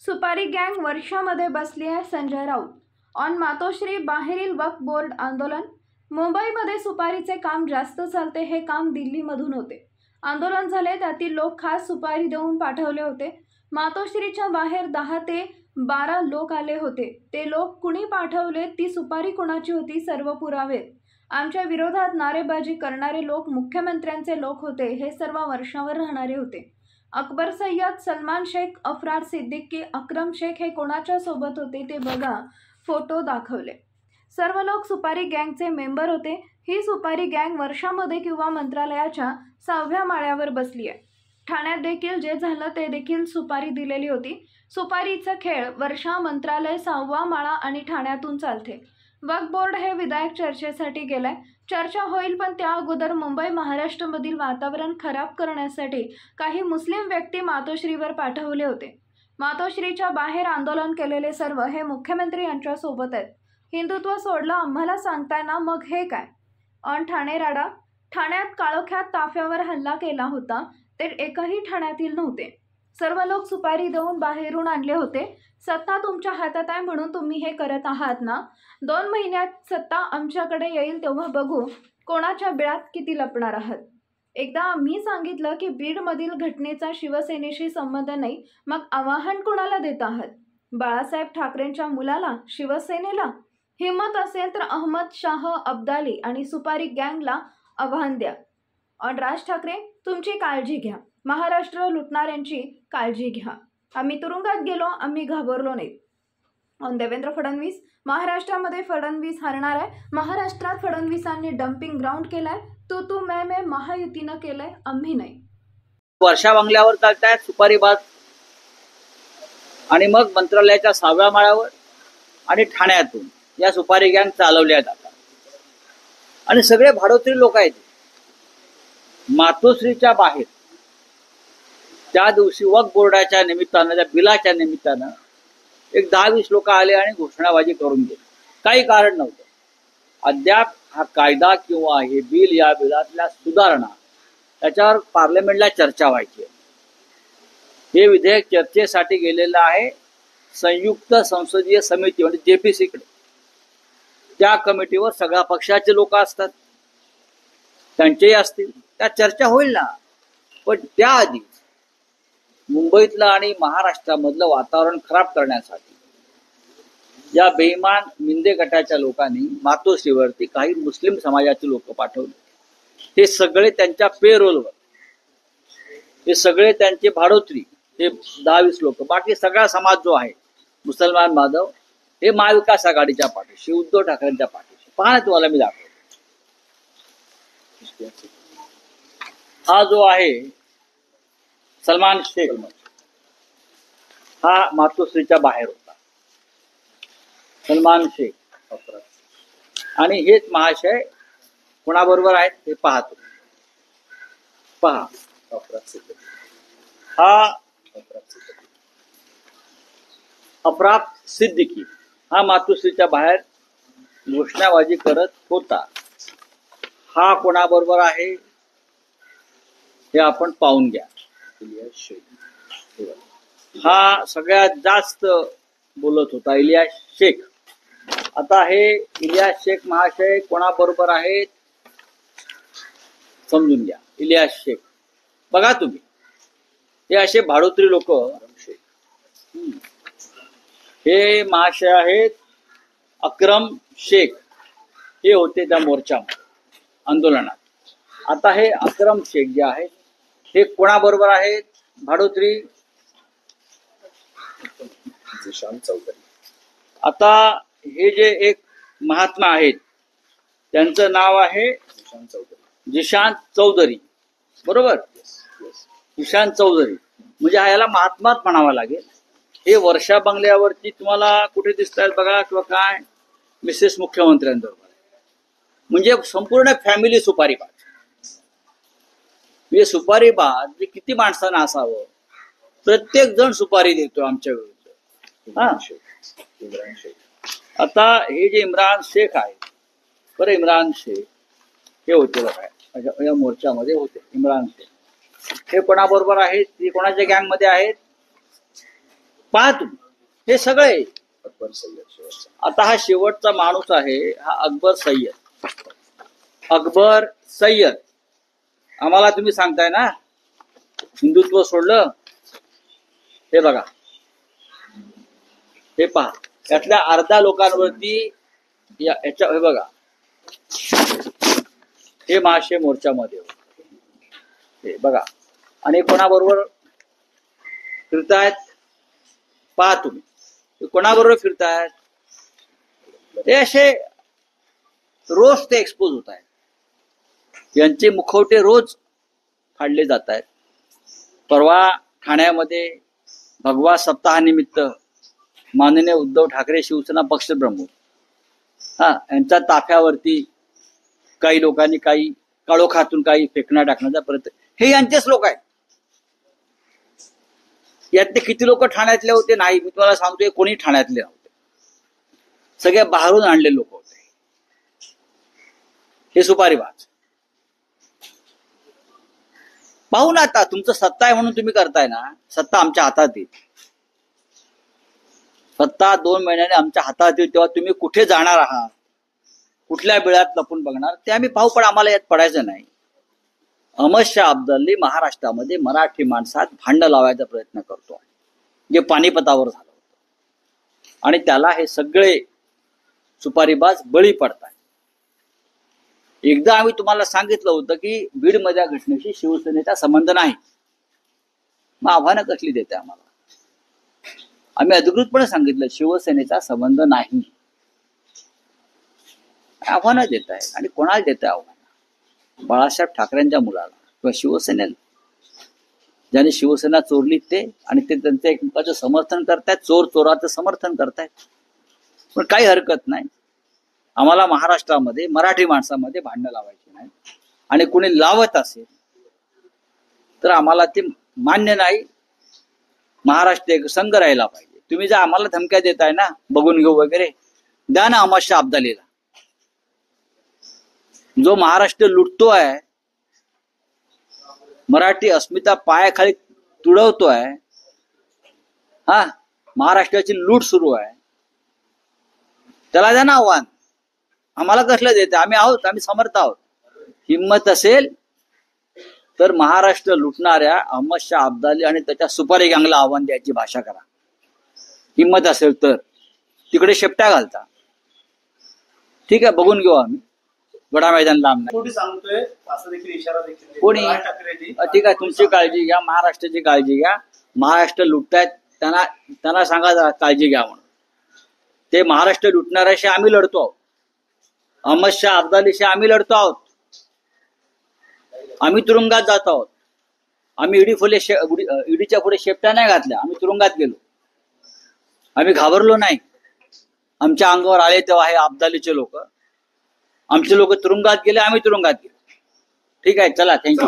सुपारी गँग वर्षामध्ये बसली आहे. संजय राऊत ऑन मातोश्री बाहेरील वक्फ बोर्ड आंदोलन. मुंबईमध्ये सुपारीचे काम जास्त चालते. हे काम दिल्लीमधून होते. आंदोलन झाले, त्यातील लोक खास सुपारी देऊन पाठवले होते. मातोश्रीच्या बाहेर 10 ते 12 लोक आले होते. ते लोक कुणी पाठवले, ती सुपारी कुणाची होती, सर्व पुरावे. आमच्या विरोधात नारेबाजी करणारे लोक मुख्यमंत्र्यांचे लोक होते. हे सर्व वर्षावर राहणारे होते. अकबर सय्यद, सलमान शेख, अफरार सिद्दीकी, अक्रम शेख हे कोणाच्या सोबत होते ते बघा. फोटो दाखवले. सर्व लोक सुपारी गँगचे मेंबर होते. ही सुपारी गँग वर्षामध्ये किंवा मंत्रालयाच्या 6व्या माळ्यावर बसली आहे. ठाण्यात देखील जे झालं ते देखील सुपारी दिलेली होती. सुपारीचा खेळ वर्षा, मंत्रालय, 6वा माळा आणि ठाण्यातून चालते. वक्फ बोर्ड हे विधायक चर्चेसाठी गेलाय. चर्चा होईल, पण त्या अगोदर मुंबई महाराष्ट्रामधील वातावरण खराब करण्यासाठी काही मुस्लिम व्यक्ती मातोश्रीवर पाठवले होते. मातोश्रीच्या बाहेर आंदोलन केलेले सर्व हे मुख्यमंत्री यांच्या सोबत आहेत. हिंदुत्व सोडलं आम्हाला सांगताय ना, मग हे काय? ऑन ठाणे राडा. ठाण्यात काळोख्यात ताफ्यावर हल्ला केला होता. ते एकही ठाण्यातील नव्हते. सर्व लोक सुपारी देऊन बाहेरून आणले होते. सत्ता तुमच्या हातात आहे म्हणून तुम्ही हे करत आहात ना. 2 महिन्यात सत्ता आमच्याकडे येईल, तेव्हा बघू कोणाच्या बिळात किती लपणार आहात. एकदा आम्ही सांगितलं की बीडमधील घटनेचा शिवसेनेशी संबंध नाही, मग आवाहन कोणाला देत आहात? बाळासाहेब ठाकरेंच्या मुलाला, शिवसेनेला? हिम्मत असेल तर अहमद शाह अब्दाली आणि सुपारी गँगला आव्हान द्या. ऑन राज ठाकरे, तुमची काळजी घ्या. महाराष्ट्र लुटणाऱ्यांची काळजी घ्या. आम्ही तुरुंगात गेलो, आम्ही घाबरलो नाही. ऑन देवेंद्र फडणवीस, महाराष्ट्रामध्ये फडणवीस हरणार आहे. महाराष्ट्रात फडणवीसांनी डम्पिंग ग्राउंड केलाय. तू मैं महायुतीनं केलंय, आम्ही नाही. वर्षा बंगल्यावर चालतायत सुपारीबाज आणि मग मंत्रालयाच्या 6व्या माळ्यावर आणि ठाण्यातून या सुपारी गँग चालवल्या जातात. आणि सगळे भाडोत्री लोक आहेत. मातोश्रीच्या बाहेर त्या दिवशी वक्फ बोर्डाच्या निमित्तानं, त्या बिलाच्या निमित्तानं एक 10-20 लोक आले आणि घोषणाबाजी करून गेले. काही कारण नव्हतं. अद्याप हा कायदा किंवा हे बिल, या बिलातल्या सुधारणा, त्याच्यावर पार्लमेंटला चर्चा व्हायची आहे. हे विधेयक चर्चेसाठी गेलेलं आहे संयुक्त संसदीय समिती म्हणजे JPC कडे. त्या कमिटीवर सगळ्या पक्षाचे लोक असतात, त्यांचेही असतील. त्या चर्चा होईल ना. पण त्याआधी मुंबईतलं आणि महाराष्ट्रामधलं वातावरण खराब करण्यासाठी या बेईमान मिंदे गटाच्या लोकांनी मातोश्रीवरती काही मुस्लिम समाजाचे लोक पाठवले. हे सगळे त्यांच्या पेरोलवर, हे सगळे त्यांचे भाडोत्री, हे 10-20 लोक. बाकी सगळा समाज जो आहे मुसलमान बांधव, हे महाविकास आघाडीच्या पाठीशी, उद्धव ठाकरेंच्या पाठीशी. पहा ना, तुम्हाला मी दाखवतो. हा जो आहे सलमान शेख, हा मातोश्रीच्या बाहेर होता. सलमान शेख आणि हेच महाशय कोणाबरोबर आहेत हे पाहतो. पहा, हा अफरार सिद्दीकी, हा मातोश्रीच्या बाहेर घोषणाबाजी करत होता. हा कोणाबरोबर आहे हे आपण पाहून घ्या. हा सगळ्यात जास्त बोलत होता, इलियास शेख. आता हे इलियास शेख महाशय कोणाबरोबर आहेत समजून घ्या. इलियास शेख बघा तुम्ही, हे असे भाडोत्री लोक. हे महाशय आहेत अक्रम शेख, हे होते त्या मोर्चामध्ये आंदोलनात. आता हे अक्रम शेख जे आहेत हे कोणाबरोबर आहेत भाडोत्री? जिशान चौधरी. आता हे जे एक महात्मा आहेत त्यांचं नाव आहे जिशान चौधरी, बरोबर? जिशान चौधरी म्हणजे ह्याला महात्माच म्हणावा लागेल. हे वर्षा बंगल्यावरती तुम्हाला कुठे दिसत आहेत बघा, किंवा काय मिसेस मुख्यमंत्र्यांबरोबर. म्हणजे संपूर्ण फॅमिली सुपारीबाज. म्हणजे सुपारीबाज किती माणसांना असावं, प्रत्येक जण सुपारी देतो आमच्या विरुद्ध. आता हे जे इम्रान शेख आहे, बरं, इम्रान शेख हे होते बघा या मोर्चामध्ये होते. इम्रान शेख हे कोणाबरोबर आहेत, ते कोणाच्या गँग मध्ये आहेत पहा तुम्ही हे सगळे. अकबर सय्यद शेवटचा. आता हा शेवटचा माणूस आहे, हा अकबर सय्यद. अकबर सय्यद आम्हाला तुम्ही सांगताय ना हिंदुत्व सोडलं. हे बघा, हे पहा, यातल्या अर्ध्या लोकांवरती याच्या हे बघा, हे महाशय मोर्चामध्ये हे बघा. आणि कोणाबरोबर फिरतायत पहा तुम्ही, ते कोणाबरोबर फिरतायत. ते असे रोज ते एक्सपोज होत आहेत. यांचे मुखवटे रोज फाडले जात आहेत. परवा ठाण्यामध्ये भगवा सप्ताहानिमित्त माननीय उद्धव ठाकरे शिवसेना पक्षप्रमुख यांच्या ताफ्यावरती काही लोकांनी काही काळोखातून काही फेकण्या टाकण्याचा प्रयत्न. हे यांचेच लोक आहेत. यातले किती लोक ठाण्यातले होते नाही मी तुम्हाला सांगतोय, कोणी ठाण्यातले नव्हते. सगळे बाहेरून आणले लोक होते. हे सुपारीबाज. पाहू ना, आता तुमचं सत्ता आहे म्हणून तुम्ही करताय ना. सत्ता आमच्या हातात येईल, सत्ता 2 महिन्याने आमच्या हातात येईल, तेव्हा तुम्ही कुठे जाणार आहात, कुठल्या बिळात लपून बघणार ते आम्ही पाहू. पण आम्हाला यात पडायचं नाही. अहमद शाह अब्दाली महाराष्ट्रामध्ये मराठी माणसात भांडण लावायचा प्रयत्न करतो, जे पानिपतावर झालं होतं. आणि त्याला हे सगळे सुपारीबाज बळी पडतात. एकदा आम्ही तुम्हाला सांगितलं होतं की बीडमधल्या घटनेशी शिवसेनेचा संबंध नाही. मग आव्हानं कसली देते आम्हाला. आम्ही अधिकृतपणे सांगितलं शिवसेनेचा संबंध नाही. आव्हानं देत आहे. आणि कोणाला देत आहे आव्हान? बाळासाहेब ठाकरेंच्या मुलाला किंवा शिवसेनेला. ज्याने शिवसेना चोरली ते, आणि ते त्यांचं एकमेकाचं समर्थन करतायत, चोर चोराचं समर्थन करतायत. पण काही हरकत नाही. आम्हाला महाराष्ट्रामध्ये मराठी माणसामध्ये भांडणं लावायची नाही. आणि कुणी लावत असेल तर आम्हाला ते मान्य नाही. महाराष्ट्र एक संघ राहिला पाहिजे. तुम्ही जर आम्हाला धमक्या देताय ना बघून घेऊ वगैरे, द्या ना अहमद शाह अब्दालीला. जो महाराष्ट्र लुटतोय, मराठी अस्मिता पायाखाली तुडवतोय, महाराष्ट्राची लूट सुरू आहे, त्याला द्या ना आव्हान. आम्हाला कसलं देते? आम्ही आहोत, आम्ही समर्थ आहोत. हिंमत असेल तर महाराष्ट्र लुटणाऱ्या अहमद शाह अब्दाली आणि त्याच्या सुपारी गँगला आव्हान द्यायची भाषा करा. हिंमत असेल तर तिकडे शेपट्या घालता. ठीक आहे, बघून घेऊ आम्ही. गडा मैदान लांब नाही. सांगतोय असं देखील इशारा देखील कोणी. ठीक आहे, तुमची काळजी घ्या, महाराष्ट्राची काळजी घ्या. महाराष्ट्र लुटतायत त्यांना सांगा काळजी घ्या म्हणून. ते महाराष्ट्र लुटणाऱ्याशी आम्ही लढतो आहोत. अहमद शाह अब्दालीशी आम्ही लढतो आहोत. आम्ही तुरुंगात जात आहोत. आम्ही ईडीच्या पुढे शेपट्या नाही घातल्या. आम्ही तुरुंगात गेलो. आम्ही घाबरलो नाही. आमच्या अंगावर आले तेव्हा हे अब्दालीचे लोक, आमचे लोक तुरुंगात गेले, आम्ही तुरुंगात गेलो. ठीक आहे, चला, थँक्यू.